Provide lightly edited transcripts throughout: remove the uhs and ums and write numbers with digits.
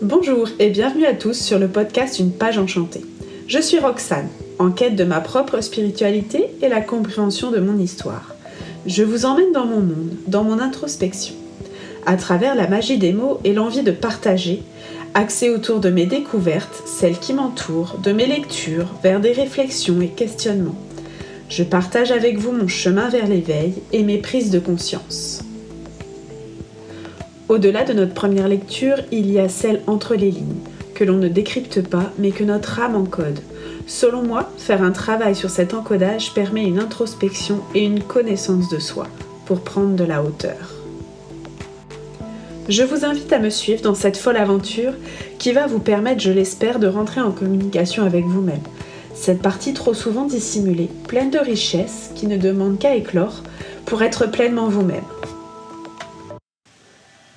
Bonjour et bienvenue à tous sur le podcast Une page enchantée. Je suis Roxane, en quête de ma propre spiritualité et la compréhension de mon histoire. Je vous emmène dans mon monde, dans mon introspection, à travers la magie des mots et l'envie de partager, axée autour de mes découvertes, celles qui m'entourent, de mes lectures, vers des réflexions et questionnements. Je partage avec vous mon chemin vers l'éveil et mes prises de conscience. Au-delà de notre première lecture, il y a celle entre les lignes, que l'on ne décrypte pas, mais que notre âme encode. Selon moi, faire un travail sur cet encodage permet une introspection et une connaissance de soi, pour prendre de la hauteur. Je vous invite à me suivre dans cette folle aventure qui va vous permettre, je l'espère, de rentrer en communication avec vous-même. Cette partie trop souvent dissimulée, pleine de richesses, qui ne demande qu'à éclore pour être pleinement vous-même.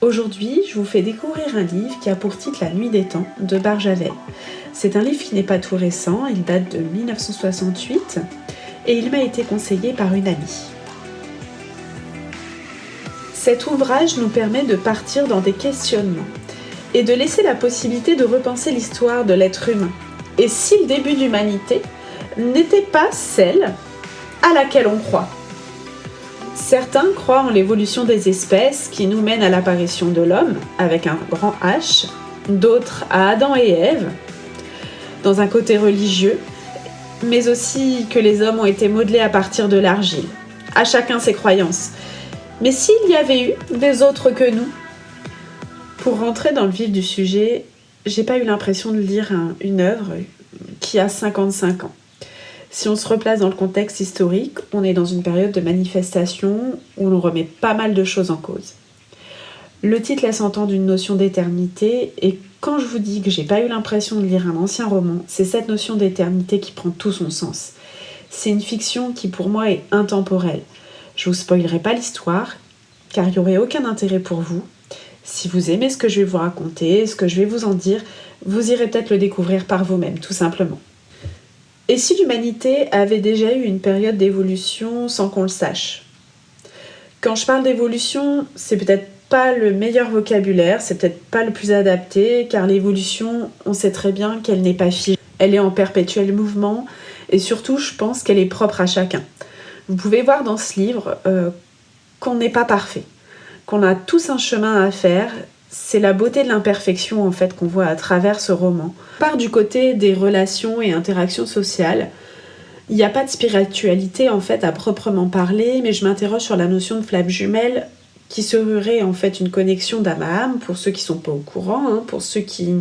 Aujourd'hui, je vous fais découvrir un livre qui a pour titre La Nuit des temps de Barjavel. C'est un livre qui n'est pas tout récent, il date de 1968 et il m'a été conseillé par une amie. Cet ouvrage nous permet de partir dans des questionnements et de laisser la possibilité de repenser l'histoire de l'être humain. Et si le début de l'humanité n'était pas celle à laquelle on croit. Certains croient en l'évolution des espèces qui nous mène à l'apparition de l'homme, avec un grand H, d'autres à Adam et Ève, dans un côté religieux, mais aussi que les hommes ont été modelés à partir de l'argile. À chacun ses croyances. Mais s'il y avait eu des autres que nous? Pour rentrer dans le vif du sujet, j'ai pas eu l'impression de lire une œuvre qui a 55 ans. Si on se replace dans le contexte historique, on est dans une période de manifestation où l'on remet pas mal de choses en cause. Le titre laisse entendre une notion d'éternité, et quand je vous dis que j'ai pas eu l'impression de lire un ancien roman, c'est cette notion d'éternité qui prend tout son sens. C'est une fiction qui pour moi est intemporelle. Je vous spoilerai pas l'histoire, car il n'y aurait aucun intérêt pour vous. Si vous aimez ce que je vais vous raconter, ce que je vais vous en dire, vous irez peut-être le découvrir par vous-même, tout simplement. Et si l'humanité avait déjà eu une période d'évolution sans qu'on le sache? Quand je parle d'évolution, c'est peut-être pas le meilleur vocabulaire, c'est peut-être pas le plus adapté, car l'évolution, on sait très bien qu'elle n'est pas figée. Elle est en perpétuel mouvement, et surtout, je pense qu'elle est propre à chacun. Vous pouvez voir dans ce livre qu'on n'est pas parfait, qu'on a tous un chemin à faire. C'est la beauté de l'imperfection en fait qu'on voit à travers ce roman. On part du côté des relations et interactions sociales. Il n'y a pas de spiritualité en fait à proprement parler, mais je m'interroge sur la notion de flamme jumelle qui serait en fait une connexion d'âme à âme pour ceux qui ne sont pas au courant, pour ceux qui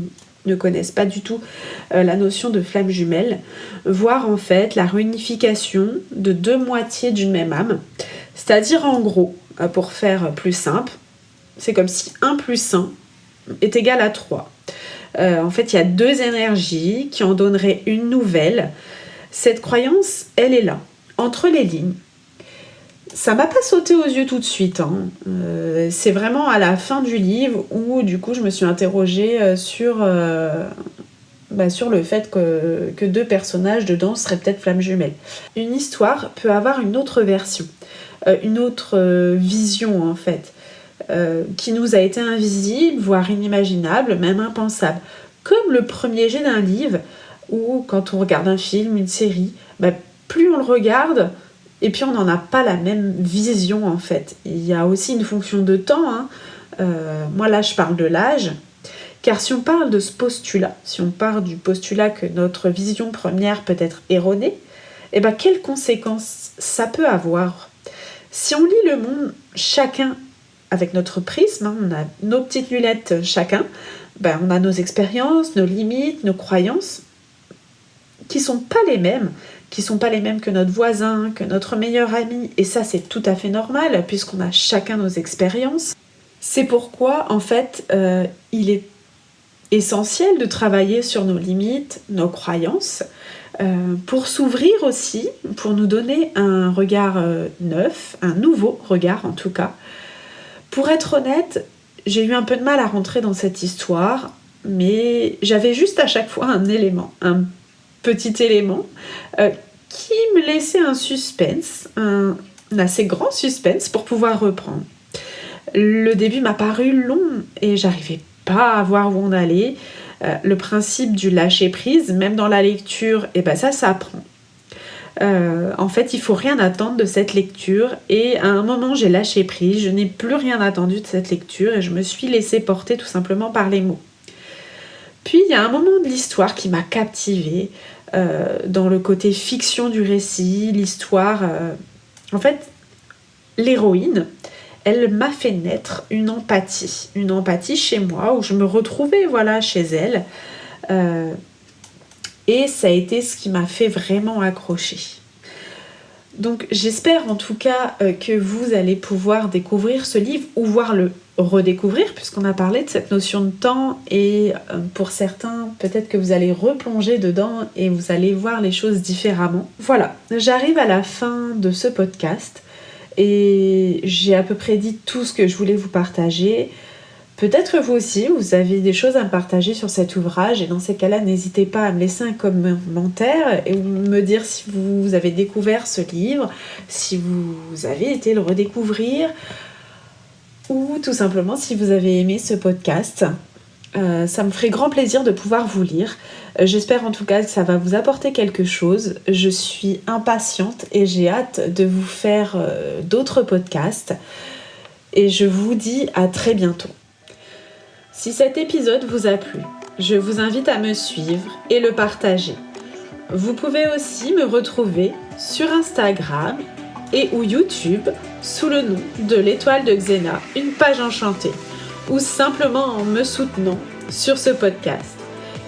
ne connaissent pas du tout la notion de flamme jumelle, voire en fait la réunification de deux moitiés d'une même âme. C'est-à-dire en gros, pour faire plus simple, c'est comme si 1 plus 1 est égal à 3. En fait, il y a deux énergies qui en donneraient une nouvelle. Cette croyance, elle est là, entre les lignes. Ça m'a pas sauté aux yeux tout de suite. C'est vraiment à la fin du livre où, du coup, je me suis interrogée sur le fait que deux personnages dedans seraient peut-être flammes jumelles. Une histoire peut avoir une autre version, une autre vision, en fait. Qui nous a été invisible, voire inimaginable, même impensable. Comme le premier jet d'un livre, où quand on regarde un film, une série, plus on le regarde, et puis on n'en a pas la même vision en fait. Il y a aussi une fonction de temps. Moi là je parle de l'âge, car si on parle de ce postulat, si on part du postulat que notre vision première peut être erronée, quelles conséquences ça peut avoir? Si on lit le monde chacun avec notre prisme, on a nos petites lunettes chacun, on a nos expériences, nos limites, nos croyances, qui sont pas les mêmes que notre voisin, que notre meilleur ami, et ça c'est tout à fait normal, puisqu'on a chacun nos expériences. C'est pourquoi, en fait, il est essentiel de travailler sur nos limites, nos croyances, pour s'ouvrir aussi, pour nous donner un regard neuf, un nouveau regard en tout cas. Pour être honnête, j'ai eu un peu de mal à rentrer dans cette histoire, mais j'avais juste à chaque fois un petit élément, qui me laissait un suspense, un assez grand suspense pour pouvoir reprendre. Le début m'a paru long et j'arrivais pas à voir où on allait. Le principe du lâcher prise, même dans la lecture, ça s'apprend. En fait, il faut rien attendre de cette lecture et à un moment j'ai lâché prise, je n'ai plus rien attendu de cette lecture et je me suis laissée porter tout simplement par les mots. Puis il y a un moment de l'histoire qui m'a captivée dans le côté fiction du récit, l'histoire. En fait, l'héroïne, elle m'a fait naître une empathie chez moi où je me retrouvais chez elle. Et ça a été ce qui m'a fait vraiment accrocher. Donc j'espère en tout cas que vous allez pouvoir découvrir ce livre ou voir le redécouvrir puisqu'on a parlé de cette notion de temps et pour certains peut-être que vous allez replonger dedans et vous allez voir les choses différemment. Voilà, j'arrive à la fin de ce podcast et j'ai à peu près dit tout ce que je voulais vous partager. Peut-être vous aussi, vous avez des choses à me partager sur cet ouvrage et dans ces cas-là, n'hésitez pas à me laisser un commentaire et me dire si vous avez découvert ce livre, si vous avez été le redécouvrir ou tout simplement si vous avez aimé ce podcast. Ça me ferait grand plaisir de pouvoir vous lire. J'espère en tout cas que ça va vous apporter quelque chose. Je suis impatiente et j'ai hâte de vous faire d'autres podcasts et je vous dis à très bientôt. Si cet épisode vous a plu, je vous invite à me suivre et le partager. Vous pouvez aussi me retrouver sur Instagram et ou YouTube sous le nom de l'Étoile de Xena, une page enchantée, ou simplement en me soutenant sur ce podcast.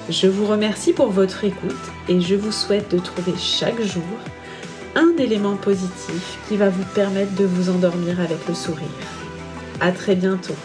Je vous remercie pour votre écoute et je vous souhaite de trouver chaque jour un élément positif qui va vous permettre de vous endormir avec le sourire. À très bientôt.